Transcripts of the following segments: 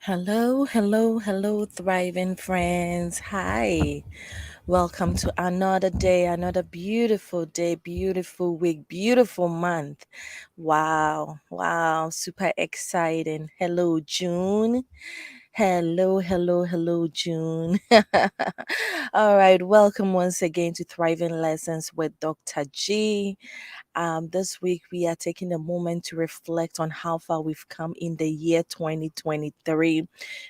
Hello, hello, hello, thriving friends. Hi, welcome to another day, another beautiful day, beautiful week, beautiful month. Wow, wow, super exciting. Hello, June. Hello, hello, hello, June. All right, welcome once again to Thriving Lessons with Dr. G. This week, we are taking a moment to reflect on how far we've come in the year 2023.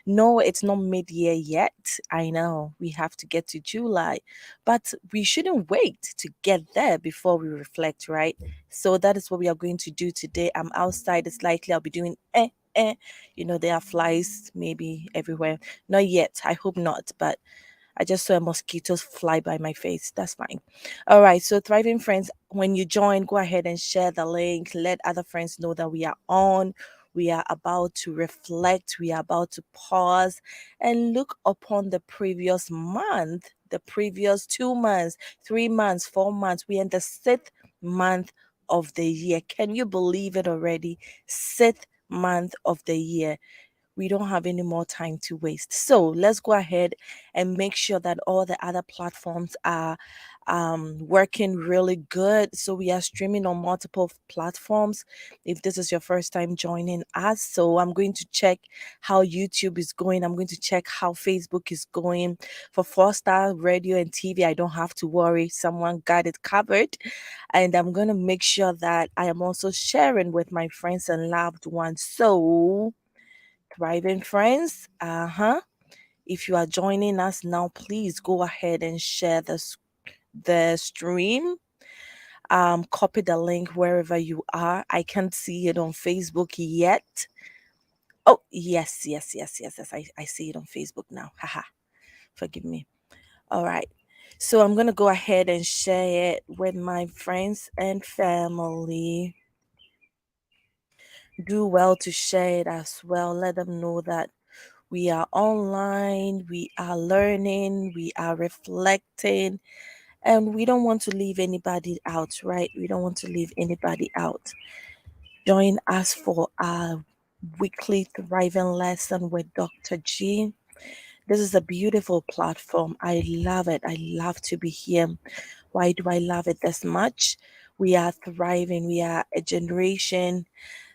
No, it's not mid year yet. I know we have to get to July, but we shouldn't wait to get there before we reflect, right? So, that is what we are going to do today. I'm outside, it's likely I'll be doing eh. There are flies maybe everywhere. Not yet. I hope not, but I just saw a mosquito fly by my face. That's fine. All right. So, Thriving Friends, when you join, go ahead and share the link. Let other friends know that we are on. We are about to reflect. We are about to pause and look upon the previous month, the previous 2 months, 3 months, 4 months. We are in the sixth month of the year. Can you believe it already? Sixth month of the year. We don't have any more time to waste. So let's go ahead and make sure that all the other platforms are working really good. So we are streaming on multiple platforms. If this is your first time joining us, so I'm going to check how YouTube is going. I'm going to check how Facebook is going. For Four Star Radio and TV, I don't have to worry. Someone got it covered. And I'm going to make sure that I am also sharing with my friends and loved ones. So, thriving friends, if you are joining us now, please go ahead and share the stream. Copy the link wherever you are. I can't see it on Facebook yet. Oh, yes. I see it on Facebook now. Haha. Forgive me. All right. So I'm gonna go ahead and share it with my friends and family. Do well to share it as well. Let them know that we are online, we are learning, we are reflecting, and we don't want to leave anybody out, right? We don't want to leave anybody out. Join us for our weekly thriving lesson with Dr. G. This is a beautiful platform. I love it. I love to be here. Why do I love it this much? We are thriving. We are a generation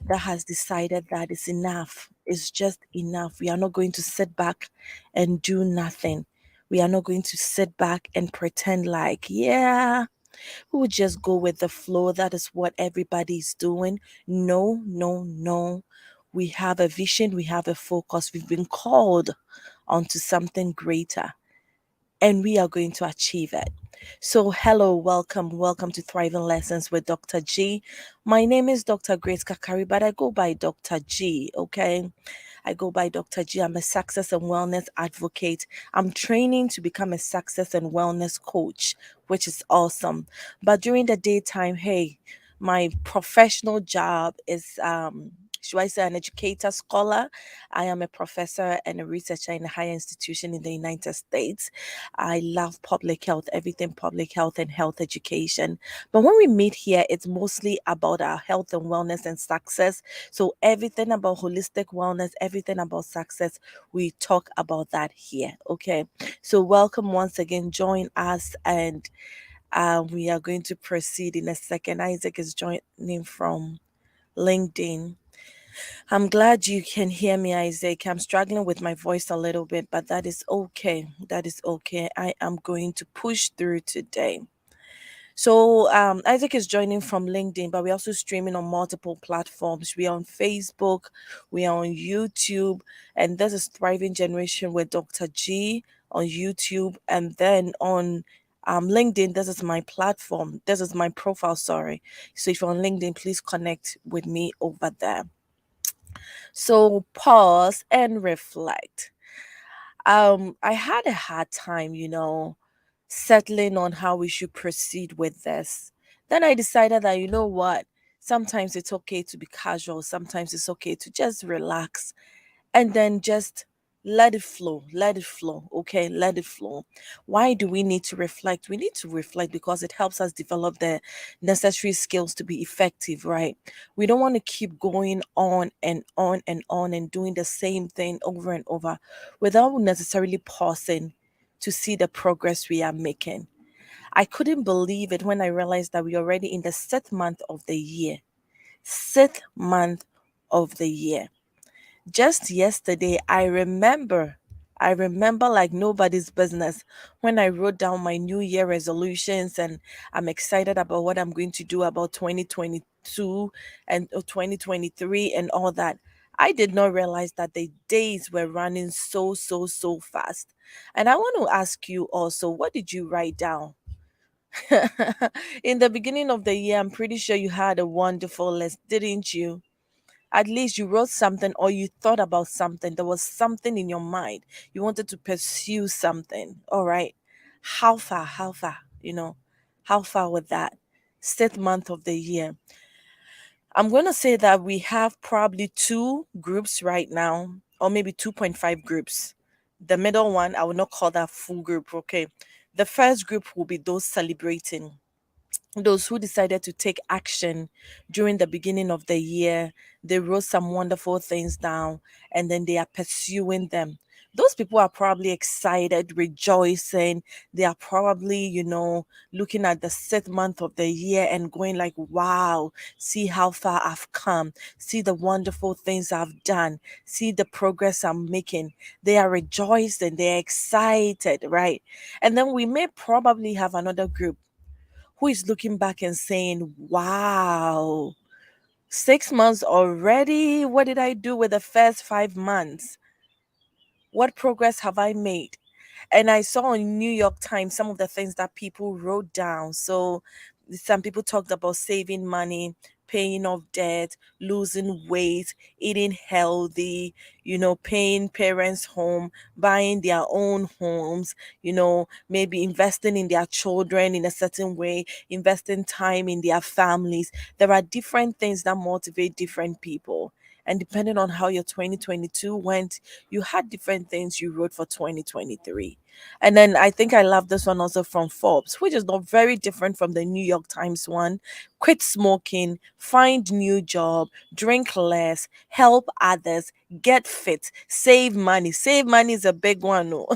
that has decided that it's enough. It's just enough. We are not going to sit back and do nothing. We are not going to sit back and pretend like, yeah, we would just go with the flow. That is what everybody's doing. No, no, no. We have a vision, we have a focus. We've been called onto something greater and we are going to achieve it. So, hello, welcome to Thriving Lessons with Dr. G. My name is Dr. Grace Kakari, but I go by Dr. G, okay? I go by Dr. G. I'm a success and wellness advocate. I'm training to become a success and wellness coach, which is awesome. But during the daytime, hey, my professional job is should I say an educator scholar? I am a professor and a researcher in a higher institution in the United States. I love public health, everything public health and health education. But when we meet here, it's mostly about our health and wellness and success. So everything about holistic wellness, everything about success, we talk about that here. Okay. So welcome once again. Join us and we are going to proceed in a second. Isaac is joining from LinkedIn. I'm glad you can hear me, Isaac. I'm struggling with my voice a little bit, but that is okay. That is okay. I am going to push through today. So, Isaac is joining from LinkedIn, but we're also streaming on multiple platforms. We are on Facebook, we are on YouTube, and this is Thriving Generation with Dr. G on YouTube, and then on LinkedIn, this is my platform. This is my profile, sorry. So, if you're on LinkedIn, please connect with me over there. So pause and reflect. I had a hard time, settling on how we should proceed with this. Then I decided that, you know what? Sometimes it's okay to be casual, sometimes it's okay to just relax and then just Let it flow. Let it flow. Okay, let it flow. Why do we need to reflect? We need to reflect because it helps us develop the necessary skills to be effective, right? We don't want to keep going on and on and on and doing the same thing over and over without necessarily pausing to see the progress we are making. I couldn't believe it when I realized that we're already in the sixth month of the year. Sixth month of the year. Just yesterday, I remember like nobody's business when I wrote down my New Year resolutions, and I'm excited about what I'm going to do about 2022 and 2023 and all that. I did not realize that the days were running so, so, so fast. And I want to ask you also, what did you write down? In the beginning of the year, I'm pretty sure you had a wonderful list, didn't you? At least you wrote something or you thought about something. There was something in your mind. You wanted to pursue something. All right. How far? How far? How far with that? Sixth month of the year. I'm going to say that we have probably two groups right now, or maybe 2.5 groups. The middle one, I will not call that full group. Okay. The first group will be those celebrating, those who decided to take action during the beginning of the year. They wrote some wonderful things down and then they are pursuing them. Those people are probably excited, rejoicing. They are probably, looking at the sixth month of the year and going like, wow, see how far I've come. See the wonderful things I've done. See the progress I'm making. They are rejoicing. They're excited, right? And then we may probably have another group who is looking back and saying, wow, 6 months already? What did I do with the first 5 months? What progress have I made? And I saw on New York Times some of the things that people wrote down. So some people talked about saving money, paying off debt, losing weight, eating healthy, paying parents home, buying their own homes, maybe investing in their children in a certain way, investing time in their families. There are different things that motivate different people. And depending on how your 2022 went, you had different things you wrote for 2023. And then I think I love this one also from Forbes, which is not very different from the New York Times one. Quit smoking, find new job, drink less, help others, get fit, save money. Save money is a big one. Oh.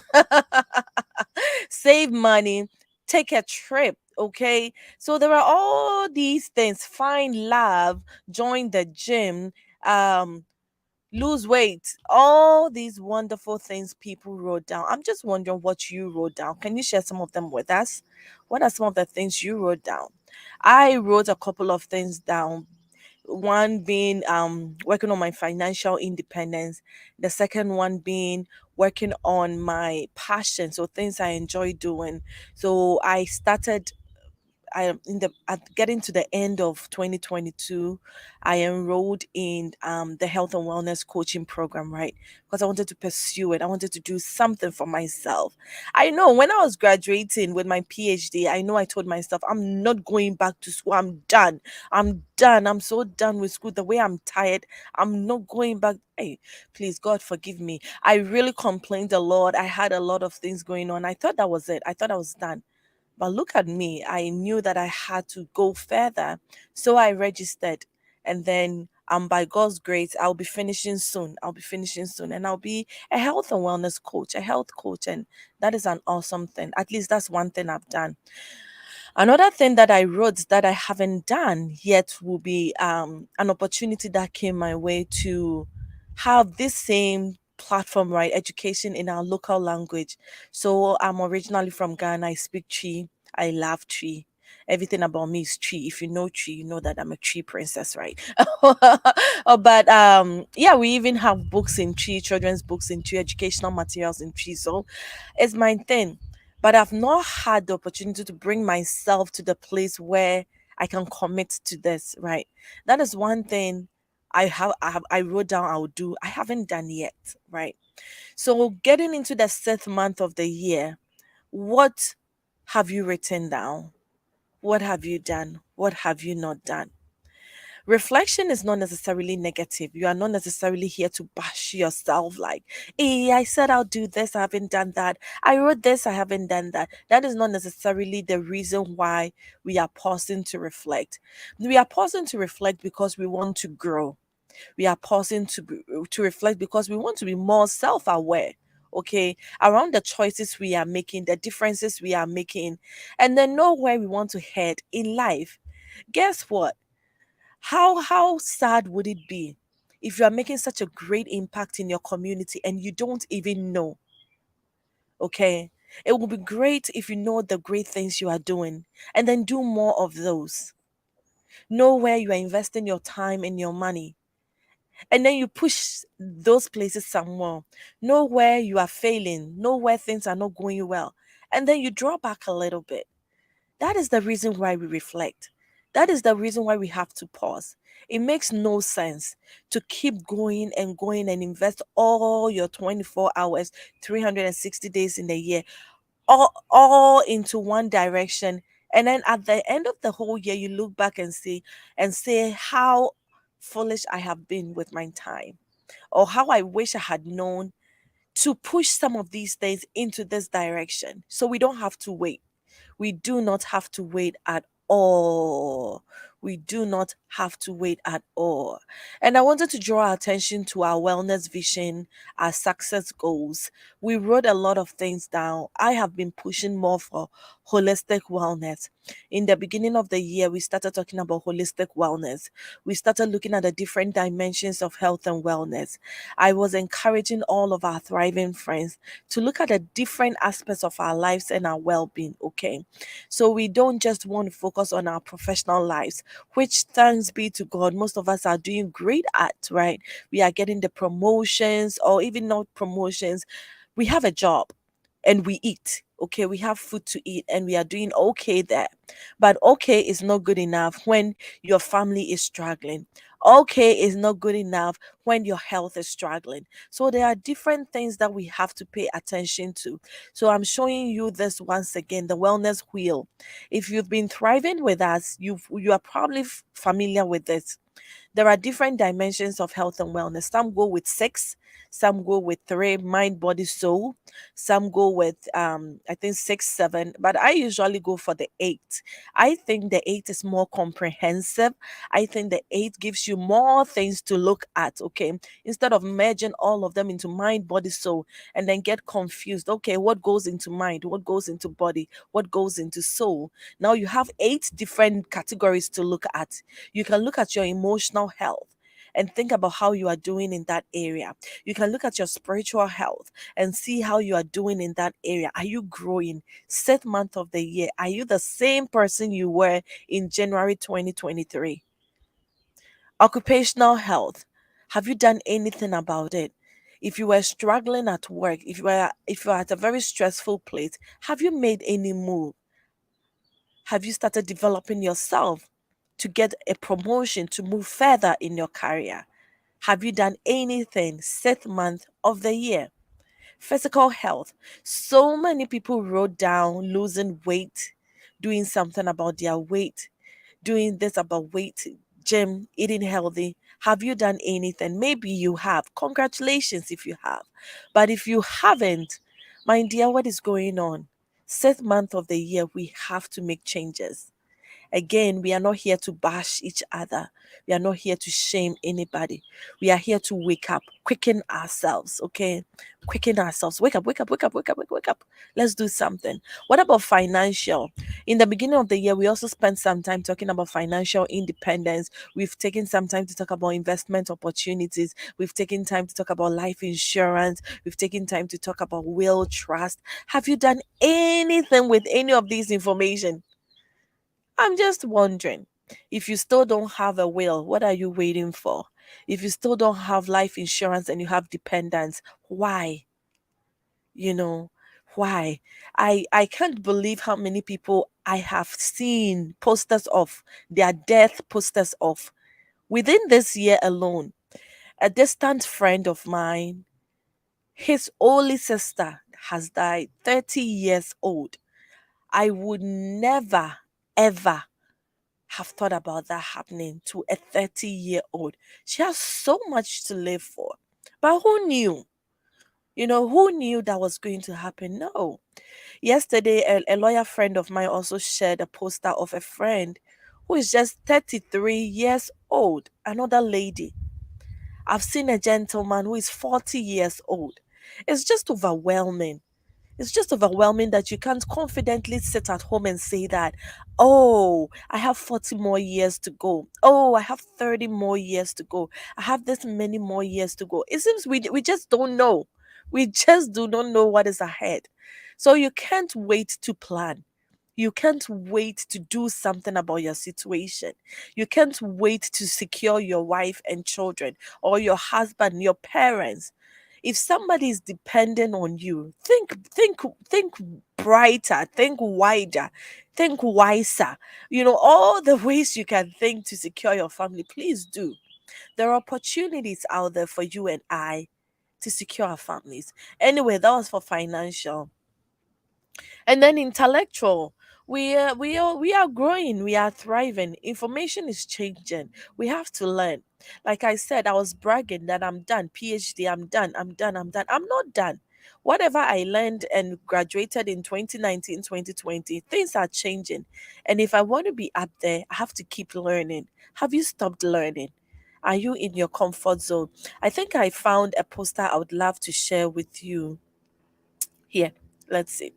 Save money, take a trip. Okay, so there are all these things. Find love, join the gym, um lose weight, all these wonderful things people wrote down. I'm just wondering what you wrote down. Can you share some of them with us? What are some of the things you wrote down? I wrote a couple of things down. One being working on my financial independence, the second one being working on my passion, so things I enjoy doing. So I started, I am in the at getting to the end of 2022, I enrolled in the health and wellness coaching program, right? Because I wanted to pursue it. I wanted to do something for myself. I know when I was graduating with my PhD, I know I told myself I'm not going back to school. I'm done. I'm done. I'm so done with school. The way I'm tired, I'm not going back. Hey, please, God forgive me. I really complained a lot. I had a lot of things going on. I thought that was it. I thought I was done. But look at me. I knew that I had to go further. So I registered. And then by God's grace, I'll be finishing soon. I'll be finishing soon. And I'll be a health and wellness coach, a health coach. And that is an awesome thing. At least that's one thing I've done. Another thing that I wrote that I haven't done yet will be an opportunity that came my way to have this same platform, right? Education in our local language. So I'm originally from Ghana. I speak Chi. I love Chi. Everything about me is Chi. If you know Chi, you know that I'm a Chi princess, right? But yeah, we even have books in Chi, children's books in Chi, educational materials in Chi. So it's my thing, but I've not had the opportunity to bring myself to the place where I can commit to this, right? That is one thing I wrote down I would do. I haven't done yet, right? So getting into the sixth month of the year, what have you written down? What have you done? What have you not done? Reflection is not necessarily negative. You are not necessarily here to bash yourself like, hey, I said I'll do this, I haven't done that. I wrote this, I haven't done that. That is not necessarily the reason why we are pausing to reflect. We are pausing to reflect because we want to grow. We are pausing to reflect because we want to be more self-aware, okay, around the choices we are making, the differences we are making, and then know where we want to head in life. Guess what? How sad would it be if you are making such a great impact in your community and you don't even know? Okay, it would be great if you know the great things you are doing and then do more of those. Know where you are investing your time and your money, and then you push those places some more. Know where you are failing, know where things are not going well, and then you draw back a little bit. That is the reason why we reflect. That is the reason why we have to pause. It makes no sense to keep going and invest all your 24 hours, 360 days in a year, all into one direction. And then at the end of the whole year, you look back and say how foolish I have been with my time, or how I wish I had known to push some of these things into this direction. So we don't have to wait. We do not have to wait at all. We do not have to wait at all. And I wanted to draw our attention to our wellness vision, our success goals. We wrote a lot of things down. I have been pushing more for holistic wellness. In the beginning of the year, we started talking about holistic wellness. We started looking at the different dimensions of health and wellness. I was encouraging all of our thriving friends to look at the different aspects of our lives and our well being, okay? So we don't just want to focus on our professional lives, which thanks be to God, most of us are doing great at, right? We are getting the promotions, or even not promotions. We have a job and we eat. Okay, we have food to eat and we are doing okay there. But okay is not good enough when your family is struggling. Okay is not good enough when your health is struggling. So there are different things that we have to pay attention to. So I'm showing you this once again, the wellness wheel. If you've been thriving with us, you are probably familiar with this. There are different dimensions of health and wellness. Some go with six, some go with three, mind, body, soul. Some go with I think six, seven, but I usually go for the eight. I think the eight is more comprehensive. I think the eight gives you more things to look at. Okay, instead of merging all of them into mind, body, soul, and then get confused. Okay, what goes into mind? What goes into body? What goes into soul? Now you have eight different categories to look at. You can look at your emotional health and think about how you are doing in that area. You can look at your spiritual health and see how you are doing in that area. Are you growing? Set month of the year. Are you the same person you were in January 2023? Occupational health. Have you done anything about it? If you were struggling at work, if you are at a very stressful place, have you made any move? Have you started developing yourself to get a promotion to move further in your career? Have you done anything set month of the year? Physical health. So many people wrote down losing weight, doing something about their weight, doing this about weight, gym, eating healthy. Have you done anything? Maybe you have. Congratulations if you have. But if you haven't, my dear, what is going on? Set month of the year, we have to make changes. Again, we are not here to bash each other. We are not here to shame anybody. We are here to wake up, quicken ourselves, okay? Quicken ourselves. Wake up, wake up, wake up, wake up, wake up. Let's do something. What about financial? In the beginning of the year, we also spent some time talking about financial independence. We've taken some time to talk about investment opportunities. We've taken time to talk about life insurance. We've taken time to talk about will trust. Have you done anything with any of these information? I'm just wondering, if you still don't have a will, what are you waiting for? If you still don't have life insurance and you have dependents, why? You know, why? I can't believe how many people I have seen posters of their death posters of within this year alone. A distant friend of mine, his only sister has died, 30 years old. I would never ever have thought about that happening to a 30-year-old. She has so much to live for. But who knew? Who knew that was going to happen? No. Yesterday, a lawyer friend of mine also shared a poster of a friend who is just 33 years old, another lady. I've seen a gentleman who is 40 years old. It's just overwhelming. It's just overwhelming that you can't confidently sit at home and say that, oh, I have 40 more years to go. Oh, I have 30 more years to go. I have this many more years to go. It seems we just don't know. We just do not know what is ahead. So you can't wait to plan. You can't wait to do something about your situation. You can't wait to secure your wife and children or your husband, your parents. If somebody is dependent on you, think brighter, think wider, think wiser. All the ways you can think to secure your family, please do. There are opportunities out there for you and I to secure our families. Anyway, that was for financial. And then intellectual, we are growing, we are thriving, information is changing, we have to learn. Like I said, I was bragging that I'm done, PhD, I'm done. I'm not done. Whatever I learned and graduated in 2019, 2020, things are changing. And if I want to be up there, I have to keep learning. Have you stopped learning? Are you in your comfort zone? I think I found a poster I would love to share with you here. Let's see.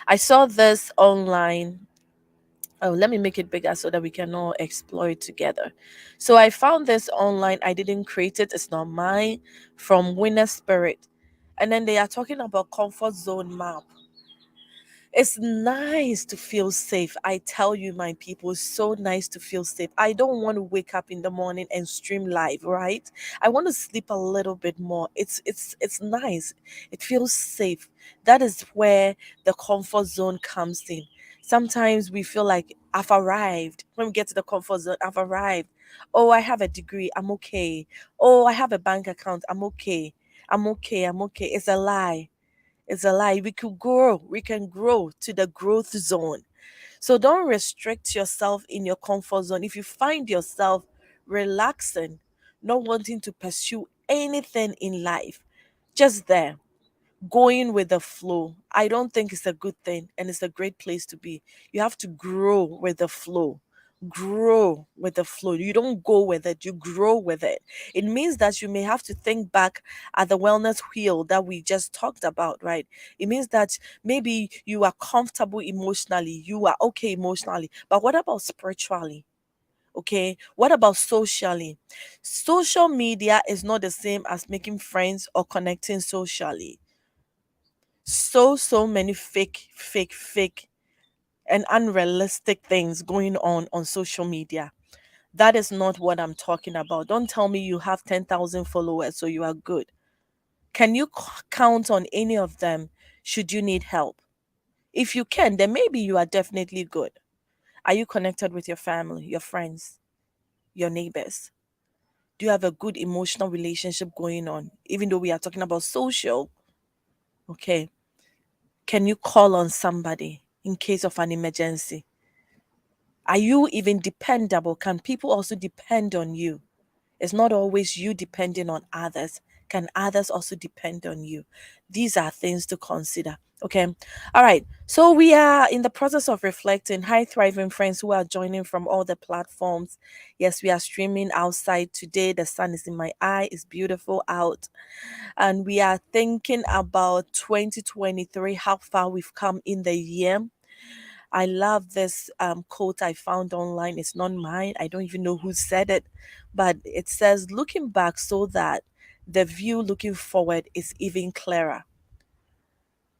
I saw this online. Oh, let me make it bigger so that we can all explore it together. So I found this online. I didn't create it, it's not mine. From Winner Spirit. And then they are talking about comfort zone map. It's nice to feel safe. I tell you, my people, it's so nice to feel safe. I don't want to wake up in the morning and stream live, right? I want to sleep a little bit more. It's nice. It feels safe. That is where the comfort zone comes in. Sometimes we feel like I've arrived. When we get to the comfort zone, I've arrived. Oh, I have a degree. I'm okay. Oh, I have a bank account. I'm okay. I'm okay. I'm okay. It's a lie. It's a lie. We could grow. We can grow to the growth zone. So don't restrict yourself in your comfort zone. If you find yourself relaxing, not wanting to pursue anything in life, just there, going with the flow, I don't think it's a good thing and it's a great place to be. You have to grow with the flow. Grow with the flow. You don't go with it, you grow with it. It means that you may have to think back at the wellness wheel that we just talked about, right? It means that maybe you are comfortable emotionally, you are okay emotionally, but what about spiritually? Okay, what about socially? Social media is not the same as making friends or connecting socially. So many fake and unrealistic things going on social media. That is not what I'm talking about. Don't tell me you have 10,000 followers so you are good. Can you count on any of them should you need help? If you can, then maybe you are definitely good. Are you connected with your family, your friends, your neighbors? Do you have a good emotional relationship going on? Even though we are talking about social, okay. Can you call on somebody in case of an emergency? Are you even dependable? Can people also depend on you? It's not always you depending on others. Can others also depend on you? These are things to consider. Okay. All right. So we are in the process of reflecting. Hi, thriving friends who are joining from all the platforms. Yes, we are streaming outside today. The sun is in my eye. It's beautiful out. And we are thinking about 2023, how far we've come in the year. I love this quote I found online. It's not mine. I don't even know who said it, but it says, looking back so that the view looking forward is even clearer.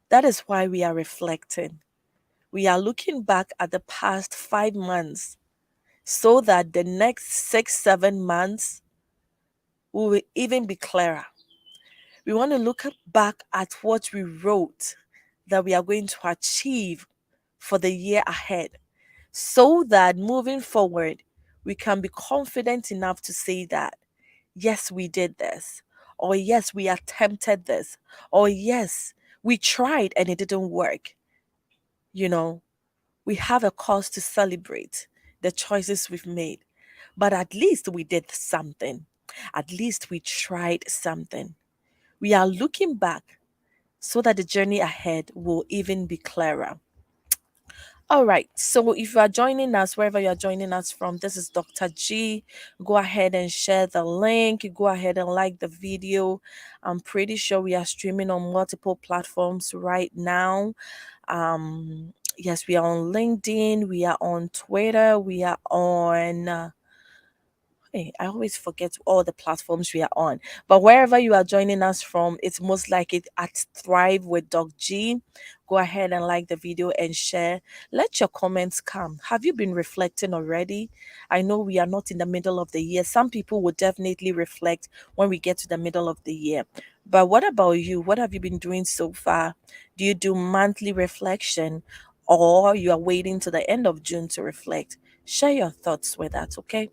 That is why we are reflecting. We are looking back at the past 5 months so that the next 6, 7 months will even be clearer. We want to look back at what we wrote that we are going to achieve for the year ahead so that moving forward, we can be confident enough to say that, yes, we did this, or yes, we attempted this, or yes, we tried and it didn't work. You know, we have a cause to celebrate. the choices we've made. But at least we did something. At least we tried something. We are looking back so that the journey ahead will even be clearer. All right. So if you are joining us, wherever you are joining us from, this is Dr. G. Go ahead and share the link. Go ahead and like the video. I'm pretty sure we are streaming on multiple platforms right now. Yes, we are on LinkedIn. We are on Twitter. We are on Hey, I always forget all the platforms we are on. But wherever you are joining us from, it's most like it at Thrive with Doc G. Go ahead and like the video and share. Let your comments come. Have you been reflecting already? I know we are not in the middle of the year. Some people will definitely reflect when we get to the middle of the year. But what about you? What have you been doing so far? Do you do monthly reflection or you are waiting to the end of June to reflect? Share your thoughts with us, okay?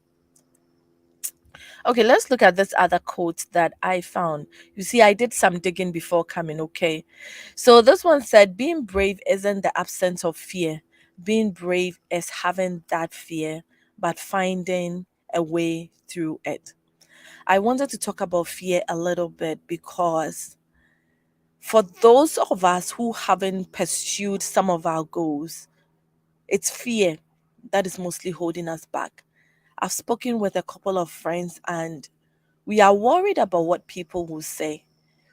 Okay, let's look at this other quote that I found. You see, I did some digging before coming, okay? So this one said, being brave isn't the absence of fear. Being brave is having that fear, but finding a way through it. I wanted to talk about fear a little bit because for those of us who haven't pursued some of our goals, it's fear that is mostly holding us back. I've spoken with a couple of friends and we are worried about what people will say.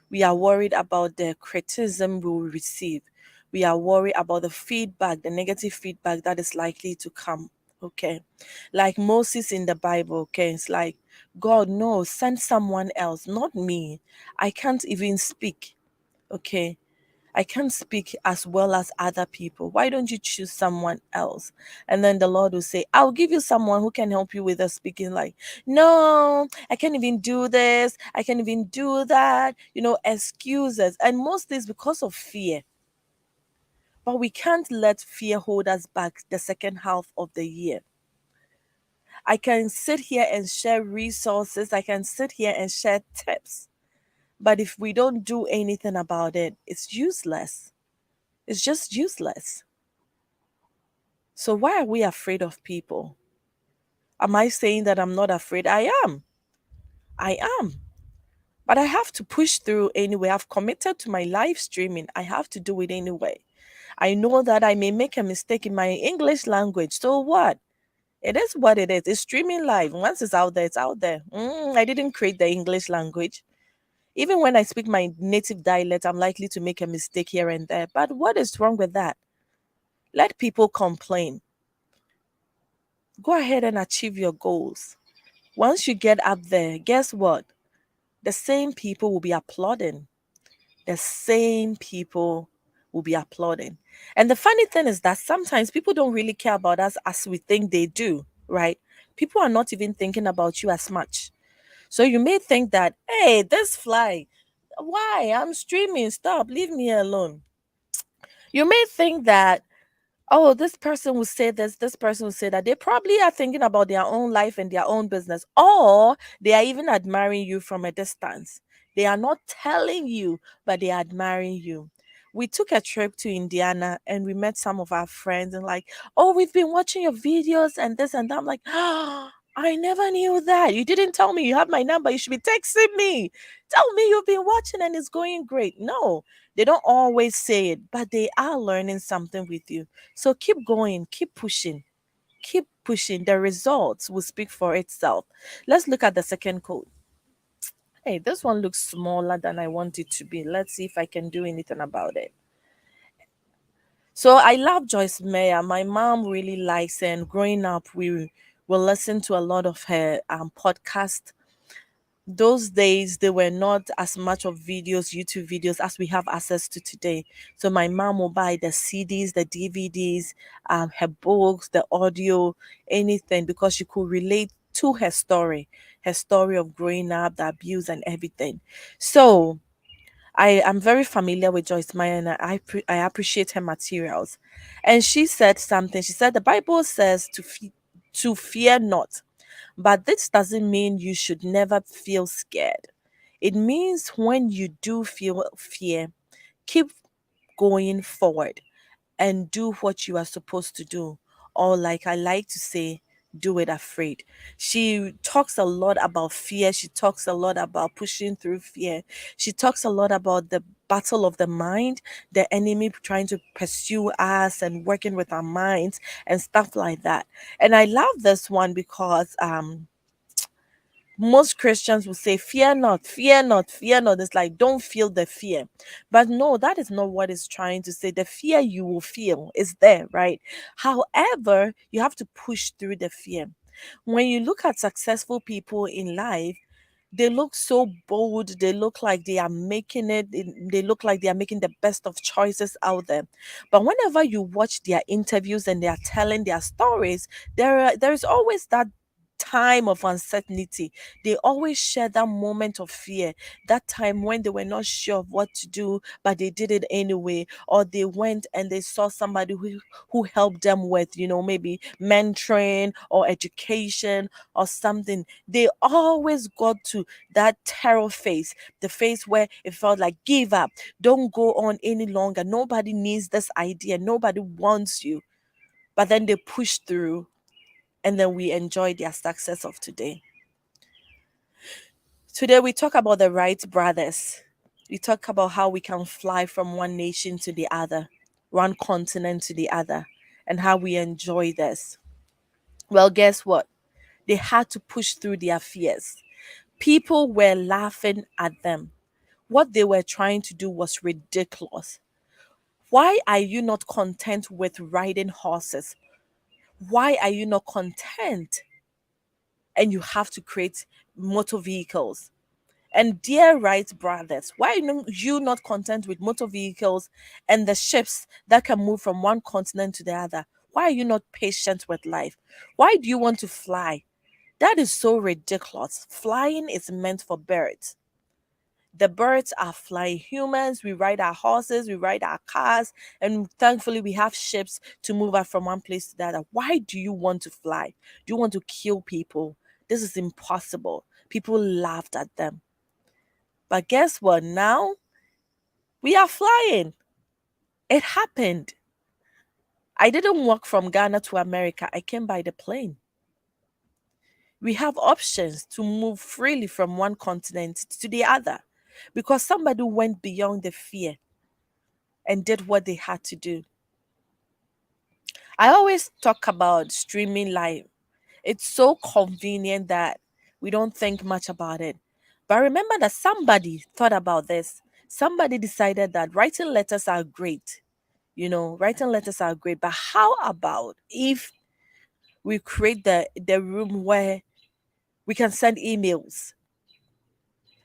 We are worried about the criticism we will receive. We are worried about the feedback, the negative feedback that is likely to come. Okay. Like Moses in the Bible, okay. It's like, God, no, send someone else, not me. I can't even speak. Okay. I can't speak as well as other people. Why don't you choose someone else? And then the Lord will say, I'll give you someone who can help you with the speaking. Like, no, I can't even do this. I can't even do that. Excuses. And most is because of fear. But we can't let fear hold us back the second half of the year. I can sit here and share resources. I can sit here and share tips. But if we don't do anything about it, it's useless. It's just useless. So why are we afraid of people? Am I saying that I'm not afraid? I am. I am. But I have to push through anyway. I've committed to my live streaming. I have to do it anyway. I know that I may make a mistake in my English language. So what? It is what it is. It's streaming live. Once it's out there, it's out there. I didn't create the English language. Even when I speak my native dialect, I'm likely to make a mistake here and there. But what is wrong with that? Let people complain. Go ahead and achieve your goals. Once you get up there, guess what? The same people will be applauding. The same people will be applauding. And the funny thing is that sometimes people don't really care about us as we think they do, right? People are not even thinking about you as much. So you may think that, hey, this fly, why? I'm streaming. Stop. Leave me alone. You may think that, oh, this person will say this person will say that. They probably are thinking about their own life and their own business, or they are even admiring you from a distance. They are not telling you, but they are admiring you. We took a trip to Indiana and we met some of our friends and like, oh, we've been watching your videos and this and that. I'm like, oh, I never knew that. You didn't tell me you have my number. You should be texting me. Tell me you've been watching and it's going great. No, they don't always say it, but they are learning something with you. So keep going, keep pushing, keep pushing. The results will speak for itself. Let's look at the second code. Hey, this one looks smaller than I want it to be. Let's see if I can do anything about it. So I love Joyce Meyer. My mom really likes her, and growing up, we will listen to a lot of her podcast. Those days there were not as much of videos, YouTube videos, as we have access to today. So my mom will buy the CDs, the DVDs, her books, the audio, anything, because she could relate to her story of growing up, the abuse and everything. So I am very familiar with Joyce Meyer, and I appreciate her materials. And she said something. She said the Bible says to fear not, but this doesn't mean you should never feel scared. It means when you do feel fear, keep going forward and do what you are supposed to do. Or, like I like to say, do it afraid. She talks a lot about fear. She talks a lot about pushing through fear. She talks a lot about the battle of the mind, the enemy trying to pursue us and working with our minds and stuff like that. And I love this one because most Christians will say, fear not, fear not, fear not. It's like, don't feel the fear. But no, that is not what it's trying to say. The fear you will feel is there, right? However, you have to push through the fear. When you look at successful people in life, they look so bold. They look like they are making it. They look like they are making the best of choices out there. But whenever you watch their interviews and they are telling their stories, there is always that time of uncertainty. They always share that moment of fear, that time when they were not sure of what to do, but they did it anyway, or they went and they saw somebody who helped them with, maybe mentoring or education or something. They always got to that terror phase, the phase where it felt like, give up, don't go on any longer. Nobody needs this idea, nobody wants you. But then they push through, and then we enjoy their success of today. Today, we talk about the Wright brothers. We talk about how we can fly from one nation to the other, one continent to the other, and how we enjoy this. Well, guess what? They had to push through their fears. People were laughing at them. What they were trying to do was ridiculous. Why are you not content with riding horses? Why are you not content and you have to create motor vehicles? And dear Wright brothers, why are you not content with motor vehicles and the ships that can move from one continent to the other? Why are you not patient with life? Why do you want to fly? That is so ridiculous. Flying is meant for birds. The birds are flying. Humans, we ride our horses, we ride our cars, and thankfully we have ships to move us from one place to the other. Why do you want to fly? Do you want to kill people? This is impossible. People laughed at them. But guess what? Now we are flying. It happened. I didn't walk from Ghana to America. I came by the plane. We have options to move freely from one continent to the other because somebody went beyond the fear and did what they had to do. I always talk about streaming live. It's so convenient that we don't think much about it. But remember that somebody thought about this. Somebody decided that writing letters are great. Writing letters are great. But how about if we create the room where we can send emails?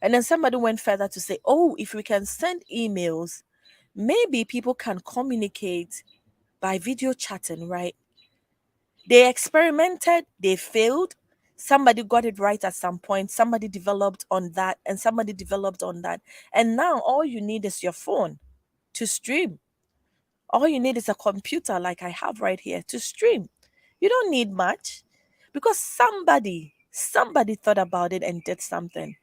And then somebody went further to say, oh, if we can send emails, maybe people can communicate by video chatting, right? They experimented, they failed. Somebody got it right at some point. Somebody developed on that, and somebody developed on that. And now all you need is your phone to stream. All you need is a computer, like I have right here, to stream. You don't need much because somebody thought about it and did something.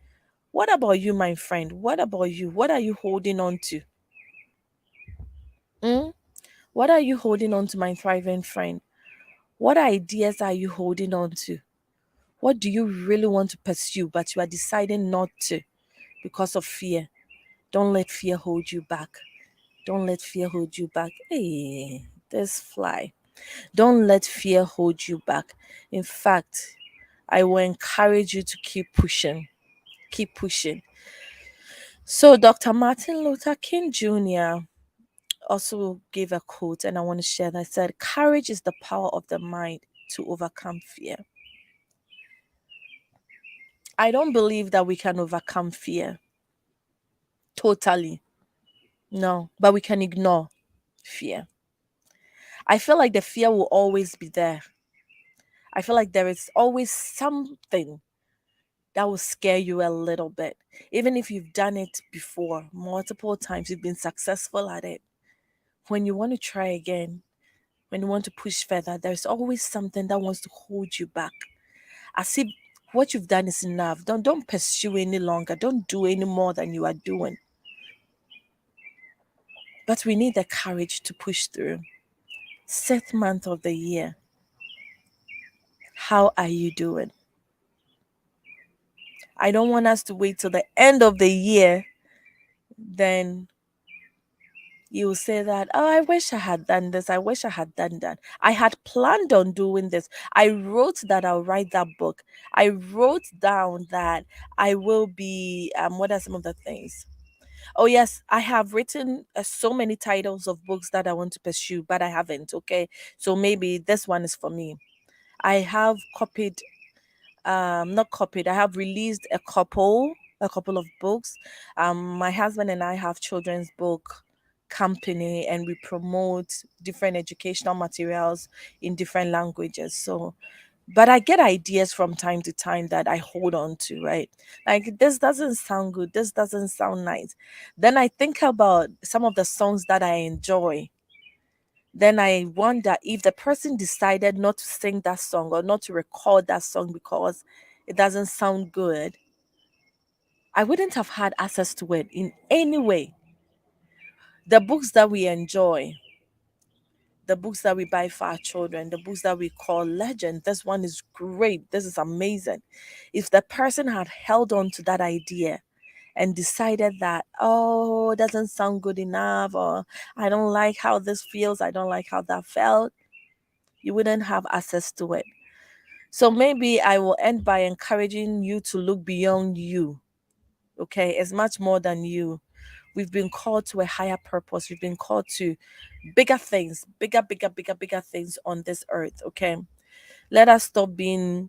What about you, my friend? What about you? What are you holding on to? Mm? What are you holding on to, my thriving friend? What ideas are you holding on to? What do you really want to pursue, but you are deciding not to because of fear? Don't let fear hold you back. Don't let fear hold you back. Hey, this fly. Don't let fear hold you back. In fact, I will encourage you to keep pushing. Keep pushing. So, Dr. Martin Luther King Jr. also gave a quote, and I want to share that. Said, courage is the power of the mind to overcome fear. I don't believe that we can overcome fear totally. No, but we can ignore fear. I feel like the fear will always be there. I feel like there is always something that will scare you a little bit. Even if you've done it before multiple times, you've been successful at it. When you want to try again, when you want to push further, there's always something that wants to hold you back. As if what you've done is enough. Don't pursue any longer. Don't do any more than you are doing. But we need the courage to push through. 6th month of the year. How are you doing? I don't want us to wait till the end of the year. Then you will say that, oh, I wish I had done this. I wish I had done that. I had planned on doing this. I wrote that I'll write that book. I wrote down that I will be, what are some of the things? Oh, yes, I have written so many titles of books that I want to pursue, but I haven't. Okay. So maybe this one is for me. I have copied not copied, I have released a couple of books. My husband and I have children's book company, and we promote different educational materials in different languages. So but I get ideas from time to time that I hold on to, right? Like, this doesn't sound good, this doesn't sound nice. Then I think about some of the songs that I enjoy. Then I wonder if the person decided not to sing that song or not to record that song because it doesn't sound good, I wouldn't have had access to it in any way. The books that we enjoy, the books that we buy for our children, the books that we call legend, this one is great, this is amazing. If the person had held on to that idea and decided that, oh, it doesn't sound good enough, or I don't like how this feels, I don't like how that felt, you wouldn't have access to it. So maybe I will end by encouraging you to look beyond you. Okay, it's much more than you. We've been called to a higher purpose. We've been called to bigger things, bigger things on this earth. Okay, let us stop being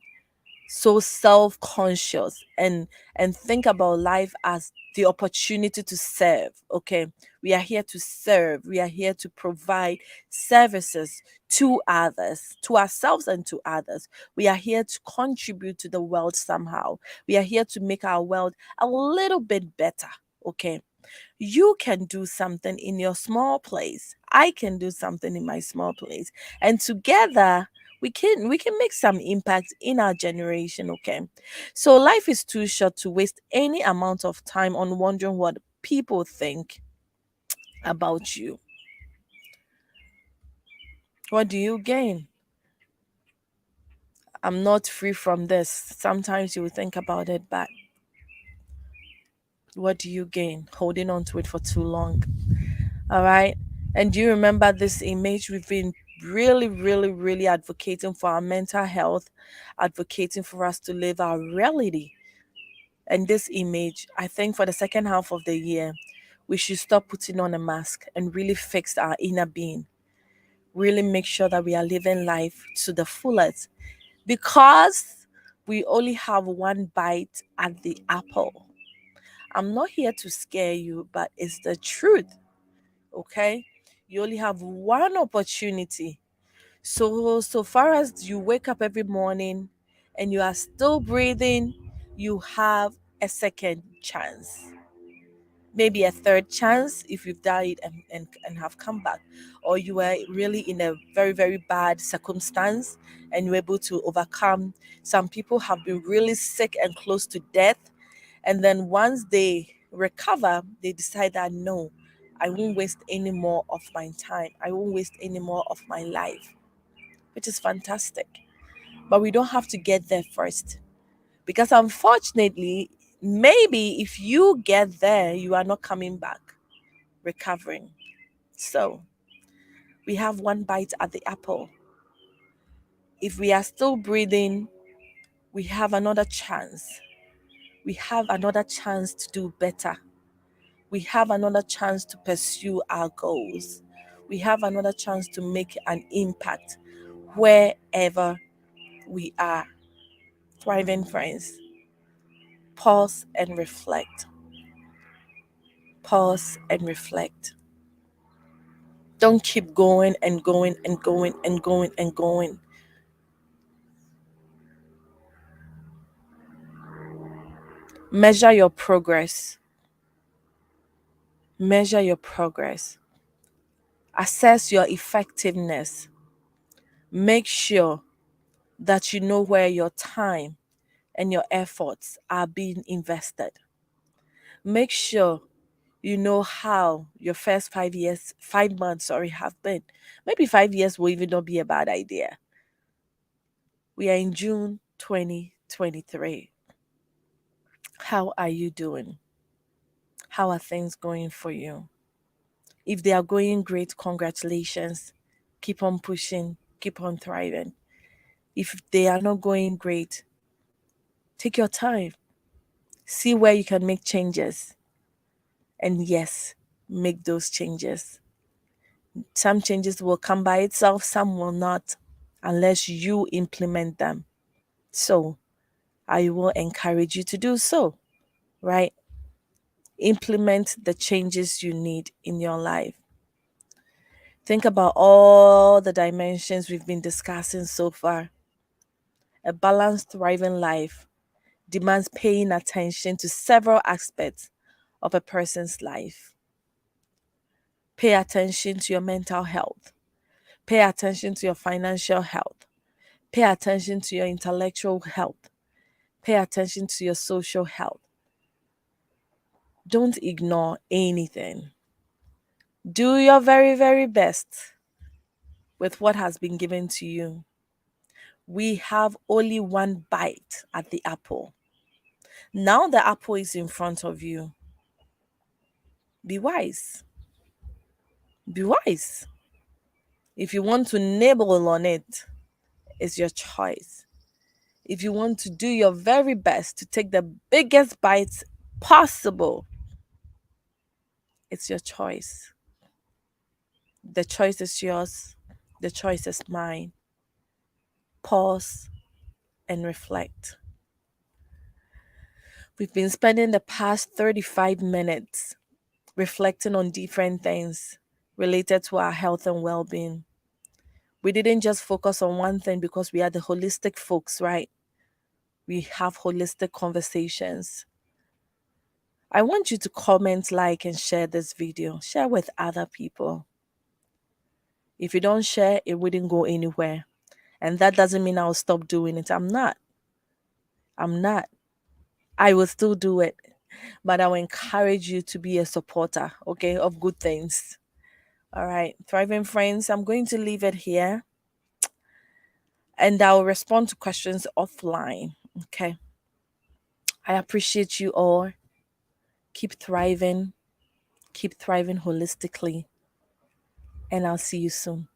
so self-conscious and think about life as the opportunity to serve. Okay, we are here to serve, we are here to provide services to others, to ourselves and to others. We are here to contribute to the world somehow. We are here to make our world a little bit better. Okay, you can do something in your small place, I can do something in my small place, and together we can make some impact in our generation. Okay, so life is too short to waste any amount of time on wondering what people think about you. What do you gain? I'm not free from this. Sometimes you will think about it, but what do you gain holding on to it for too long? All right. And do you remember this image? We've been really advocating for our mental health, advocating for us to live our reality. And this image, I think for the second half of the year, we should stop putting on a mask and really fix our inner being. Really make sure that we are living life to the fullest because we only have one bite at the apple. I'm not here to scare you, but it's the truth. Okay, you only have one opportunity. So far as you wake up every morning and you are still breathing, you have a second chance, maybe a third chance if you've died and have come back, or you were really in a very bad circumstance and you were able to overcome. Some people have been really sick and close to death, and then once they recover, they decide that no, I won't waste any more of my time. I won't waste any more of my life, which is fantastic. But we don't have to get there first. Because unfortunately, maybe if you get there, you are not coming back recovering. So we have one bite at the apple. If we are still breathing, we have another chance. We have another chance to do better. We have another chance to pursue our goals. We have another chance to make an impact wherever we are. Thriving friends, pause and reflect. Pause and reflect. Don't keep going and going and going and going and going. Measure your progress. Measure your progress. Assess your effectiveness. Make sure that you know where your time and your efforts are being invested. Make sure you know how your first 5 years, 5 months, sorry, have been. Maybe 5 years will even not be a bad idea. We are in June 2023. How are you doing? How are things going for you? If they are going great, congratulations. Keep on pushing, keep on thriving. If they are not going great, take your time. See where you can make changes. And yes, make those changes. Some changes will come by itself, some will not, unless you implement them. So, I will encourage you to do so, right? Implement the changes you need in your life. Think about all the dimensions we've been discussing so far. A balanced, thriving life demands paying attention to several aspects of a person's life. Pay attention to your mental health. Pay attention to your financial health. Pay attention to your intellectual health. Pay attention to your social health. Don't ignore anything. Do your very, very best with what has been given to you. We have only one bite at the apple. Now the apple is in front of you. Be wise. Be wise. If you want to nibble on it, it's your choice. If you want to do your very best to take the biggest bites possible, it's your choice. The choice is yours. The choice is mine. Pause and reflect. We've been spending the past 35 minutes reflecting on different things related to our health and well being. We didn't just focus on one thing because we are the holistic folks, right? We have holistic conversations. I want you to comment, like, and share this video. Share with other people. If you don't share, it wouldn't go anywhere. And that doesn't mean I'll stop doing it. I'm not. I'm not. I will still do it. But I will encourage you to be a supporter, okay, of good things. All right, thriving friends, I'm going to leave it here and I'll respond to questions offline. Okay. I appreciate you all. Keep thriving holistically, and I'll see you soon.